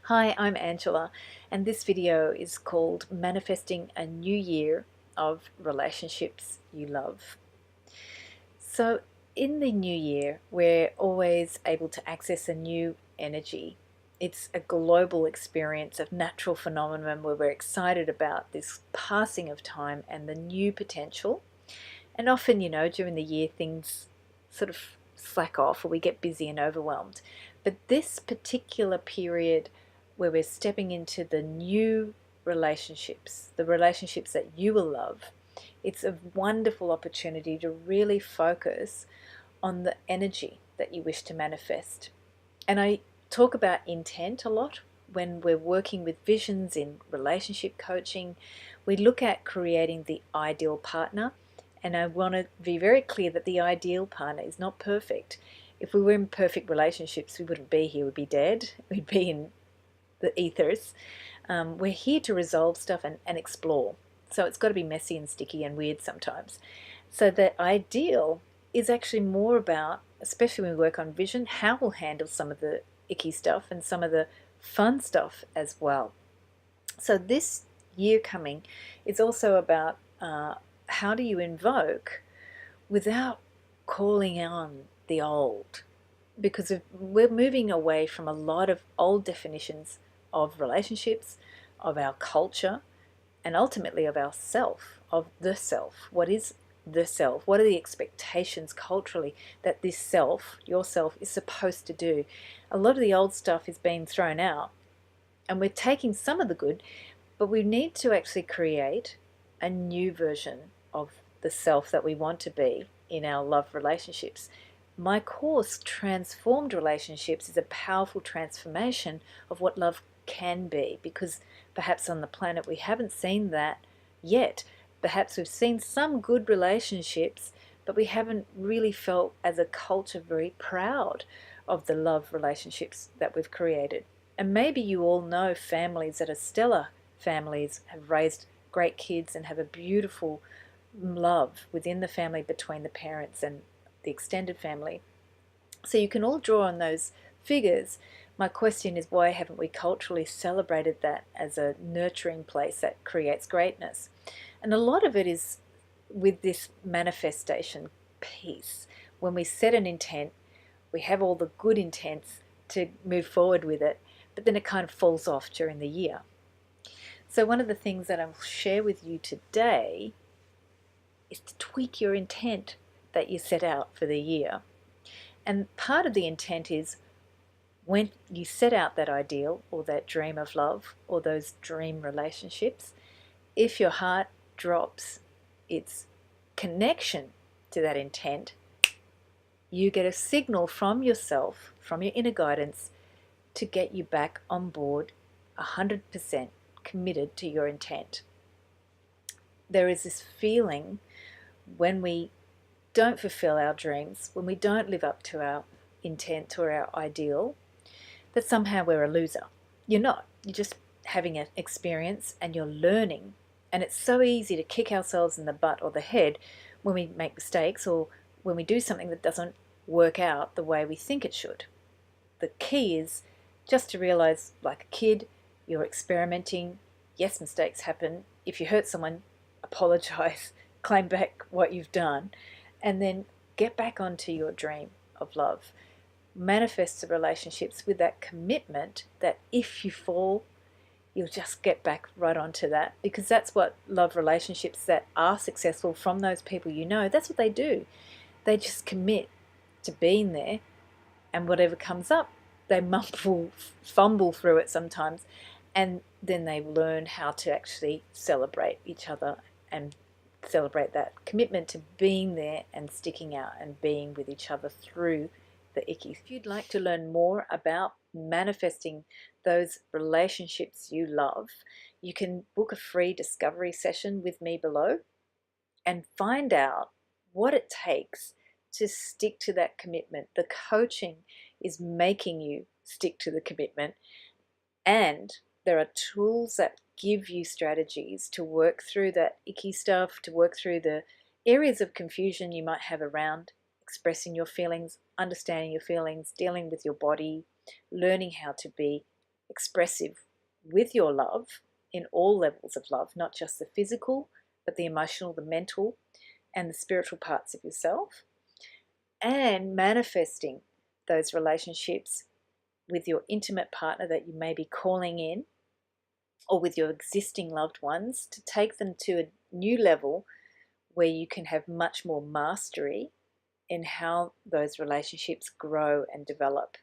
Hi, I'm Angela, and this video is called Manifesting a New Year of Relationships You Love. So, in the new year, we're always able to access a new energy. It's a global experience of natural phenomenon where we're excited about this passing of time and the new potential. And often, during the year, things sort of slack off or we get busy and overwhelmed. But this particular period where we're stepping into the new relationships, the relationships that you will love, it's a wonderful opportunity to really focus on the energy that you wish to manifest. And I talk about intent a lot when we're working with visions in relationship coaching. We look at creating the ideal partner, and I want to be very clear that the ideal partner is not perfect. If we were in perfect relationships, we wouldn't be here, we'd be dead, we'd be in the ethers. We're here to resolve stuff and explore. So it's got to be messy and sticky and weird sometimes. So the ideal is actually more about, especially when we work on vision, how we'll handle some of the icky stuff and some of the fun stuff as well. So this year coming is also about how do you invoke without calling on the old, because we're moving away from a lot of old definitions of relationships, of our culture, and ultimately of ourself, of the self. What is the self? What are the expectations culturally that this self, yourself, is supposed to do? A lot of the old stuff is being thrown out, and we're taking some of the good, but we need to actually create a new version of the self that we want to be in our love relationships. My course, Transformed Relationships, is a powerful transformation of what love can be, because perhaps on the planet we haven't seen that yet. Perhaps we've seen some good relationships, but we haven't really felt as a culture very proud of the love relationships that we've created. And maybe you all know families that are stellar families, have raised great kids and have a beautiful love within the family between the parents and the extended family. So you can all draw on those figures. My question is, why haven't we culturally celebrated that as a nurturing place that creates greatness? And a lot of it is with this manifestation piece. When we set an intent, we have all the good intents to move forward with it, but then it kind of falls off during the year. So one of the things that I'll share with you today is to tweak your intent that you set out for the year. And part of the intent is, when you set out that ideal or that dream of love or those dream relationships, if your heart drops its connection to that intent, you get a signal from yourself, from your inner guidance, to get you back on board 100% committed to your intent. There is this feeling when we don't fulfill our dreams, when we don't live up to our intent or our ideal, that somehow we're a loser. You're not. You're just having an experience and you're learning. And it's so easy to kick ourselves in the butt or the head when we make mistakes or when we do something that doesn't work out the way we think it should. The key is just to realize, like a kid, you're experimenting. Yes, mistakes happen. If you hurt someone, apologize, claim back what you've done, and then get back onto your dream of love. Manifest the relationships with that commitment that if you fall, you'll just get back right onto that, because that's what love relationships that are successful from those people that's what they do. They just commit to being there, and whatever comes up, they fumble through it sometimes, and then they learn how to actually celebrate each other and celebrate that commitment to being there and sticking out and being with each other through the icky. If you'd like to learn more about manifesting those relationships you love, you can book a free discovery session with me below and find out what it takes to stick to that commitment. The coaching is making you stick to the commitment, and there are tools that give you strategies to work through that icky stuff, to work through the areas of confusion you might have around expressing your feelings, understanding your feelings, dealing with your body, learning how to be expressive with your love in all levels of love, not just the physical, but the emotional, the mental, and the spiritual parts of yourself, and manifesting those relationships with your intimate partner that you may be calling in, or with your existing loved ones, to take them to a new level where you can have much more mastery in how those relationships grow and develop.